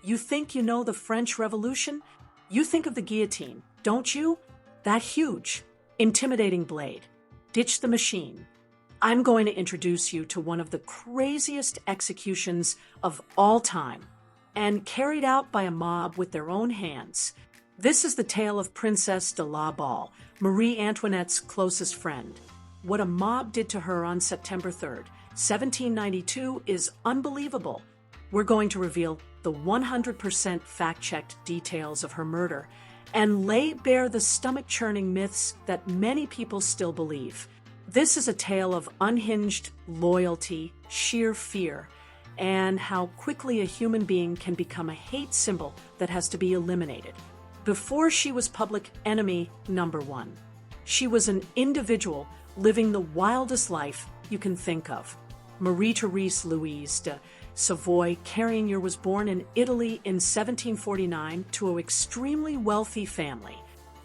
You think you know the French Revolution? You think of the guillotine, don't you? That huge, intimidating blade. Ditch the machine. I'm going to introduce you to one of the craziest executions of all time, and carried out by a mob with their own hands. This is the tale of Princess de la Balle, Marie Antoinette's closest friend. What a mob did to her on September 3rd, 1792 is unbelievable. We're going to reveal the 100% fact-checked details of her murder and lay bare the stomach-churning myths that many people still believe. This is a tale of unhinged loyalty, sheer fear, and how quickly a human being can become a hate symbol that has to be eliminated. Before she was public enemy number one, she was an individual living the wildest life you can think of. Marie-Thérèse Louise de Savoie-Carignan was born in Italy in 1749 to an extremely wealthy family.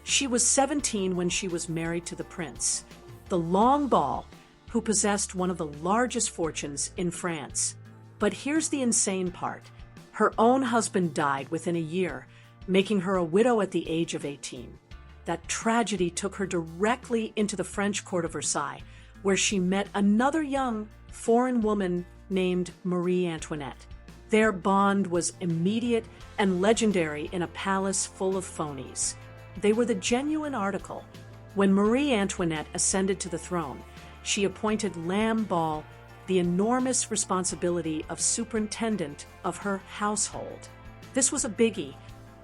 She was 17 when she was married to the prince, the Long Ball, who possessed one of the largest fortunes in France. But here's the insane part. Her own husband died within a year, making her a widow at the age of 18. That tragedy took her directly into the French court of Versailles, where she met another young foreign woman named Marie Antoinette. Their bond was immediate and legendary in a palace full of phonies. They were the genuine article. When Marie Antoinette ascended to the throne, she appointed Lamballe the enormous responsibility of superintendent of her household. This was a biggie.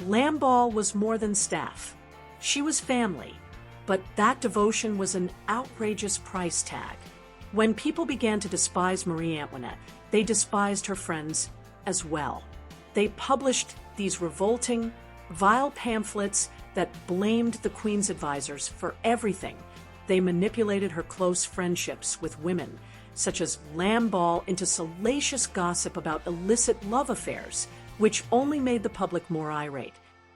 Lamballe was more than staff. She was family, but that devotion was an outrageous price tag. When people began to despise Marie Antoinette, they despised her friends as well. They published these revolting, vile pamphlets that blamed the Queen's advisors for everything. They manipulated her close friendships with women, such as Lamballe, into salacious gossip about illicit love affairs, which only made the public more irate.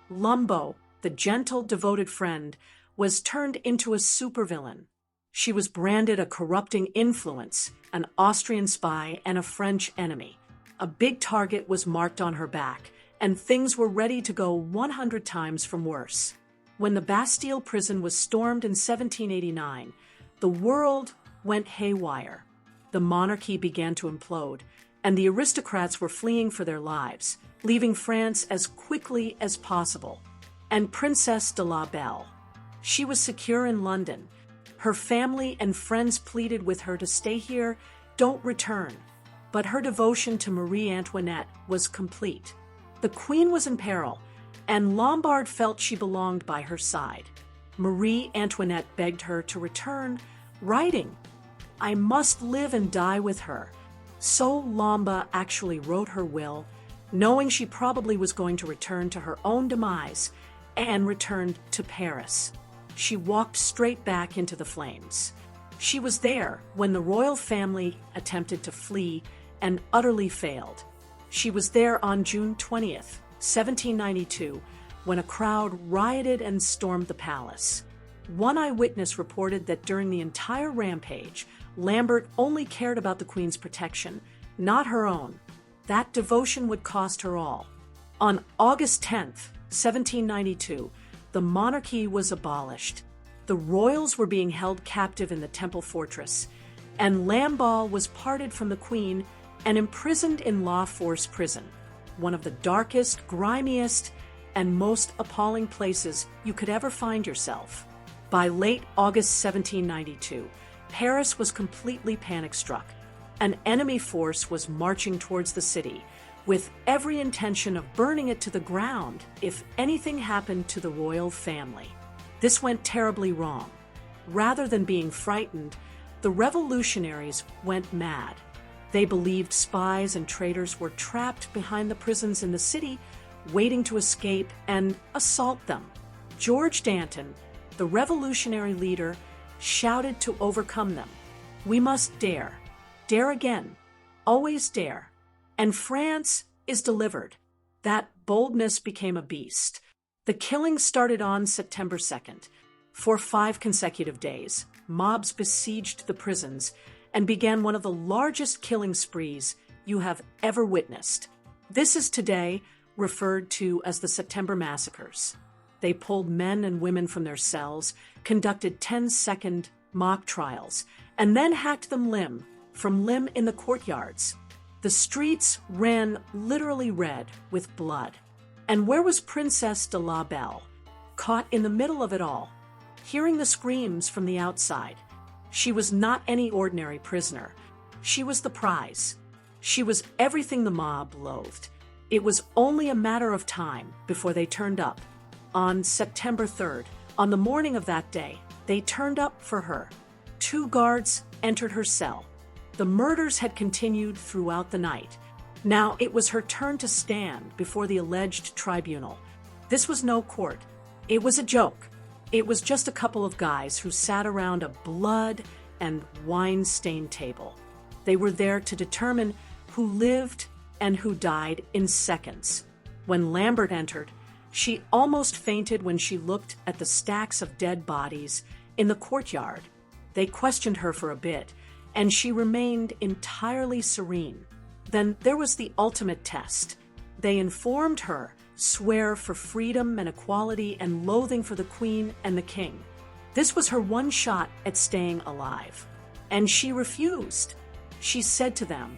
Lumbo, the gentle, devoted friend, was turned into a supervillain. She was branded a corrupting influence, an Austrian spy, and a French enemy. A big target was marked on her back, and things were ready to go 100 times from worse. When the Bastille prison was stormed in 1789, the world went haywire. The monarchy began to implode, and the aristocrats were fleeing for their lives, leaving France as quickly as possible. And Princess de la Balle, she was secure in London. Her family and friends pleaded with her to stay here, don't return. But her devotion to Marie Antoinette was complete. The Queen was in peril, and Lombard felt she belonged by her side. Marie Antoinette begged her to return, writing, "I must live and die with her." So Lombard actually wrote her will, knowing she probably was going to return to her own demise, and returned to Paris. She walked straight back into the flames. She was there when the royal family attempted to flee and utterly failed. She was there on June 20th, 1792, when a crowd rioted and stormed the palace. One eyewitness reported that during the entire rampage, Lambert only cared about the Queen's protection, not her own. That devotion would cost her all. On August 10th, 1792, the monarchy was abolished. The royals were being held captive in the Temple Fortress, and Lamballe was parted from the Queen and imprisoned in La Force prison, one of the darkest, grimiest, and most appalling places you could ever find yourself. By late August 1792, Paris was completely panic-struck. An enemy force was marching towards the city, with every intention of burning it to the ground if anything happened to the royal family. This went terribly wrong. Rather than being frightened, the revolutionaries went mad. They believed spies and traitors were trapped behind the prisons in the city, waiting to escape and assault them. George Danton, the revolutionary leader, shouted to overcome them. "We must dare. Dare again. Always dare. And France is delivered." That boldness became a beast. The killing started on September 2nd. For 5 consecutive days, mobs besieged the prisons and began one of the largest killing sprees you have ever witnessed. This is today referred to as the September massacres. They pulled men and women from their cells, conducted 10-second mock trials, and then hacked them limb from limb in the courtyards. The streets ran literally red with blood. And where was Princess de la Belle? Caught in the middle of it all, hearing the screams from the outside. She was not any ordinary prisoner. She was the prize. She was everything the mob loathed. It was only a matter of time before they turned up. On September 3rd, on the morning of that day, they turned up for her. 2 guards entered her cell. The murders had continued throughout the night. Now it was her turn to stand before the alleged tribunal. This was no court. It was a joke. It was just a couple of guys who sat around a blood and wine-stained table. They were there to determine who lived and who died in seconds. When Lambert entered, she almost fainted when she looked at the stacks of dead bodies in the courtyard. They questioned her for a bit, and she remained entirely serene. Then there was the ultimate test. They informed her, swear for freedom and equality and loathing for the Queen and the King. This was her one shot at staying alive. And she refused. She said to them,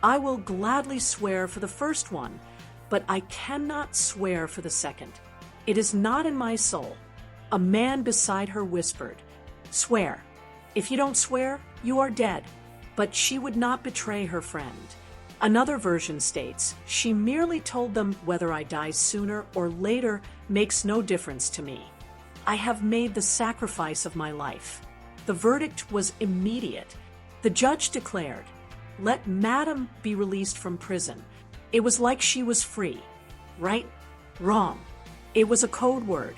"I will gladly swear for the first one, but I cannot swear for the second. It is not in my soul." A man beside her whispered, "Swear. If you don't swear, you are dead." But she would not betray her friend. Another version states, "She merely told them whether I die sooner or later makes no difference to me. I have made the sacrifice of my life." The verdict was immediate. The judge declared, "Let Madam be released from prison." It was like she was free. Right? Wrong. It was a code word.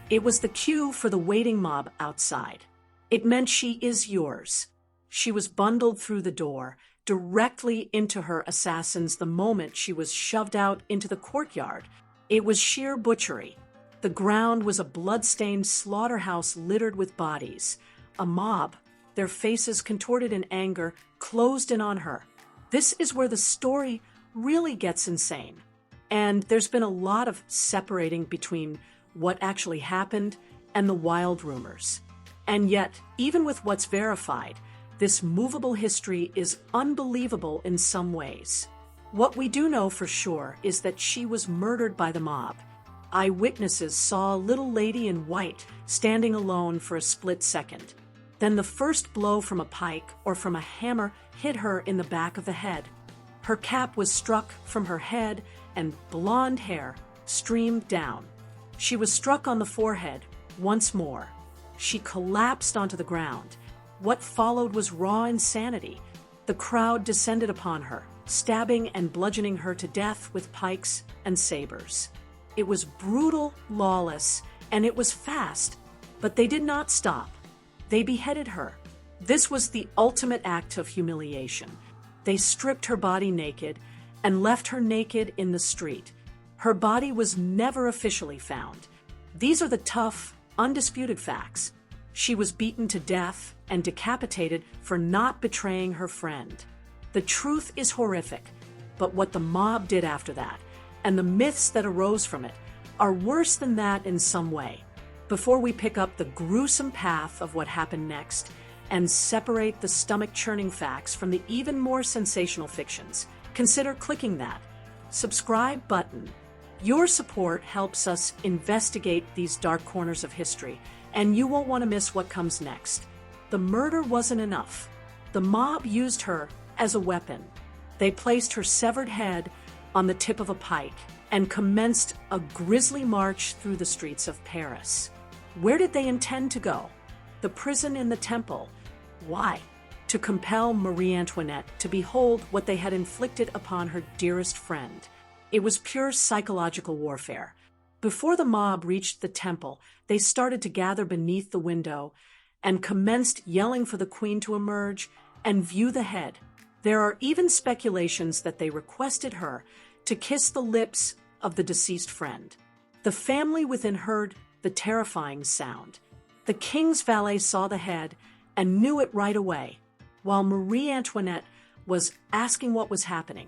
It was the cue for the waiting mob outside. It meant she is yours. She was bundled through the door, directly into her assassins the moment she was shoved out into the courtyard. It was sheer butchery. The ground was a blood-stained slaughterhouse littered with bodies. A mob, their faces contorted in anger, closed in on her. This is where the story really gets insane. And there's been a lot of separating between what actually happened and the wild rumors. And yet, even with what's verified, this movable history is unbelievable in some ways. What we do know for sure is that she was murdered by the mob. Eyewitnesses saw a little lady in white standing alone for a split second. Then the first blow from a pike or from a hammer hit her in the back of the head. Her cap was struck from her head and blonde hair streamed down. She was struck on the forehead once more. She collapsed onto the ground. What followed was raw insanity. The crowd descended upon her, stabbing and bludgeoning her to death with pikes and sabers. It was brutal, lawless, and it was fast, but they did not stop. They beheaded her. This was the ultimate act of humiliation. They stripped her body naked and left her naked in the street. Her body was never officially found. These are the tough, undisputed facts. She was beaten to death and decapitated for not betraying her friend. The truth is horrific, but what the mob did after that, and the myths that arose from it, are worse than that in some way. Before we pick up the gruesome path of what happened next and separate the stomach-churning facts from the even more sensational fictions, consider clicking that subscribe button. Your support helps us investigate these dark corners of history, and you won't want to miss what comes next. The murder wasn't enough. The mob used her as a weapon. They placed her severed head on the tip of a pike and commenced a grisly march through the streets of Paris. Where did they intend to go? The prison in the Temple. Why? To compel Marie Antoinette to behold what they had inflicted upon her dearest friend. It was pure psychological warfare. Before the mob reached the temple, they started to gather beneath the window and commenced yelling for the Queen to emerge and view the head. There are even speculations that they requested her to kiss the lips of the deceased friend. The family within heard the terrifying sound. The king's valet saw the head and knew it right away, while Marie Antoinette was asking what was happening.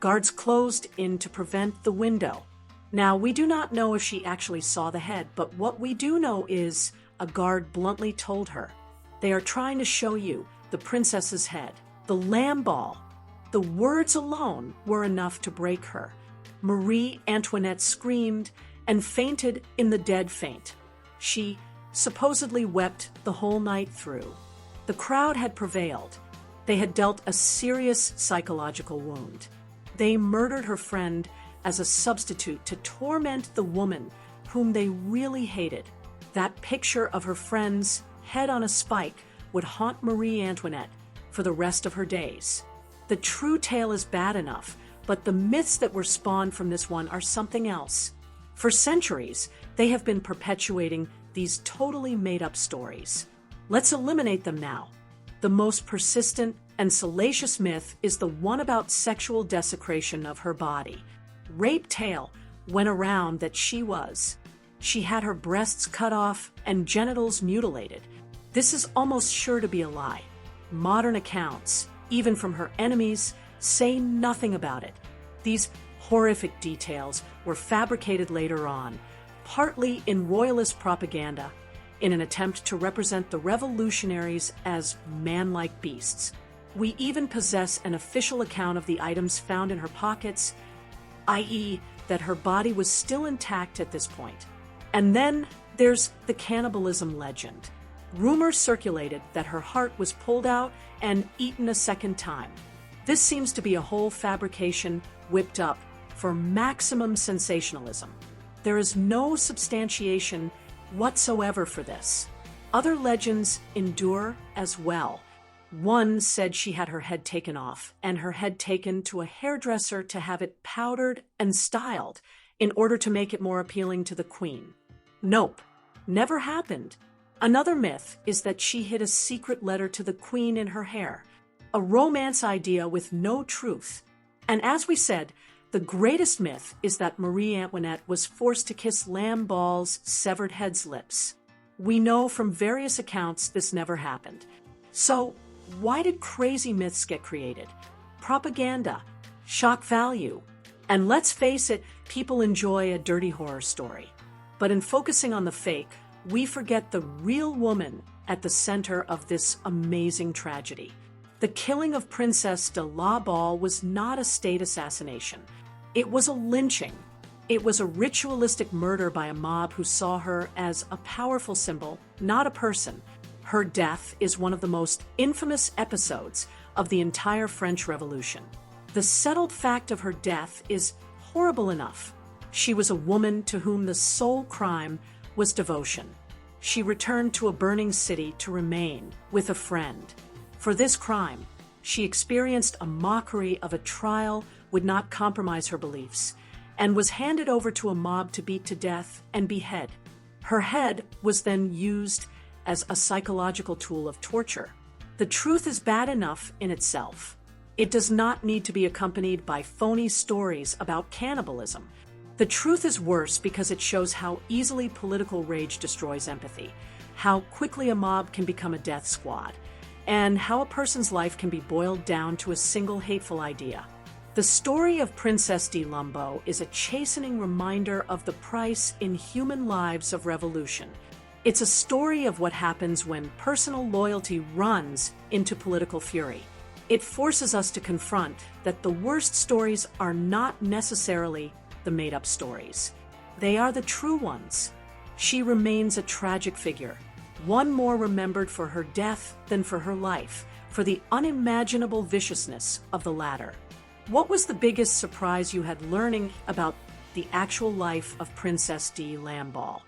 Guards closed in to prevent the window. Now, we do not know if she actually saw the head, but what we do know is a guard bluntly told her, "They are trying to show you the princess's head, the lamb ball." The words alone were enough to break her. Marie Antoinette screamed and fainted in the dead faint. She supposedly wept the whole night through. The crowd had prevailed. They had dealt a serious psychological wound. They murdered her friend as a substitute to torment the woman whom they really hated. That picture of her friend's head on a spike would haunt Marie Antoinette for the rest of her days. The true tale is bad enough, but the myths that were spawned from this one are something else. For centuries, they have been perpetuating these totally made-up stories. Let's eliminate them now. The most persistent and salacious myth is the one about sexual desecration of her body. Rape tale went around that she had her breasts cut off and genitals mutilated. This is almost sure to be a lie. Modern accounts, even from her enemies, say nothing about it. These horrific details were fabricated later on, partly in royalist propaganda, in an attempt to represent the revolutionaries as man-like beasts. We even possess an official account of the items found in her pockets, i.e., that her body was still intact at this point. And then there's the cannibalism legend. Rumors circulated that her heart was pulled out and eaten a second time. This seems to be a whole fabrication whipped up for maximum sensationalism. There is no substantiation whatsoever for this. Other legends endure as well. One said she had her head taken off and her head taken to a hairdresser to have it powdered and styled in order to make it more appealing to the queen. Nope, never happened. Another myth is that she hid a secret letter to the queen in her hair, a romance idea with no truth. And as we said, the greatest myth is that Marie Antoinette was forced to kiss Lambal's severed head's lips. We know from various accounts this never happened. So, why did crazy myths get created? Propaganda, shock value, and let's face it, people enjoy a dirty horror story. But in focusing on the fake, we forget the real woman at the center of this amazing tragedy. The killing of Princess de la Balle was not a state assassination. It was a lynching. It was a ritualistic murder by a mob who saw her as a powerful symbol, not a person. Her death is one of the most infamous episodes of the entire French Revolution. The settled fact of her death is horrible enough. She was a woman to whom the sole crime was devotion. She returned to a burning city to remain with a friend. For this crime, she experienced a mockery of a trial would not compromise her beliefs, and was handed over to a mob to beat to death and behead. Her head was then used as a psychological tool of torture. The truth is bad enough in itself. It does not need to be accompanied by phony stories about cannibalism. The truth is worse because it shows how easily political rage destroys empathy, how quickly a mob can become a death squad, and how a person's life can be boiled down to a single hateful idea. The story of Princess de Lamballe is a chastening reminder of the price in human lives of revolution. It's a story of what happens when personal loyalty runs into political fury. It forces us to confront that the worst stories are not necessarily the made-up stories. They are the true ones. She remains a tragic figure, one more remembered for her death than for her life, for the unimaginable viciousness of the latter. What was the biggest surprise you had learning about the actual life of Princess de Lamballe?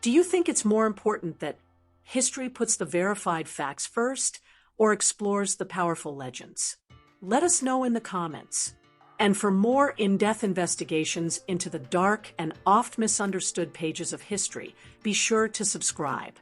Do you think it's more important that history puts the verified facts first or explores the powerful legends? Let us know in the comments. And for more in-depth investigations into the dark and oft misunderstood pages of history, be sure to subscribe.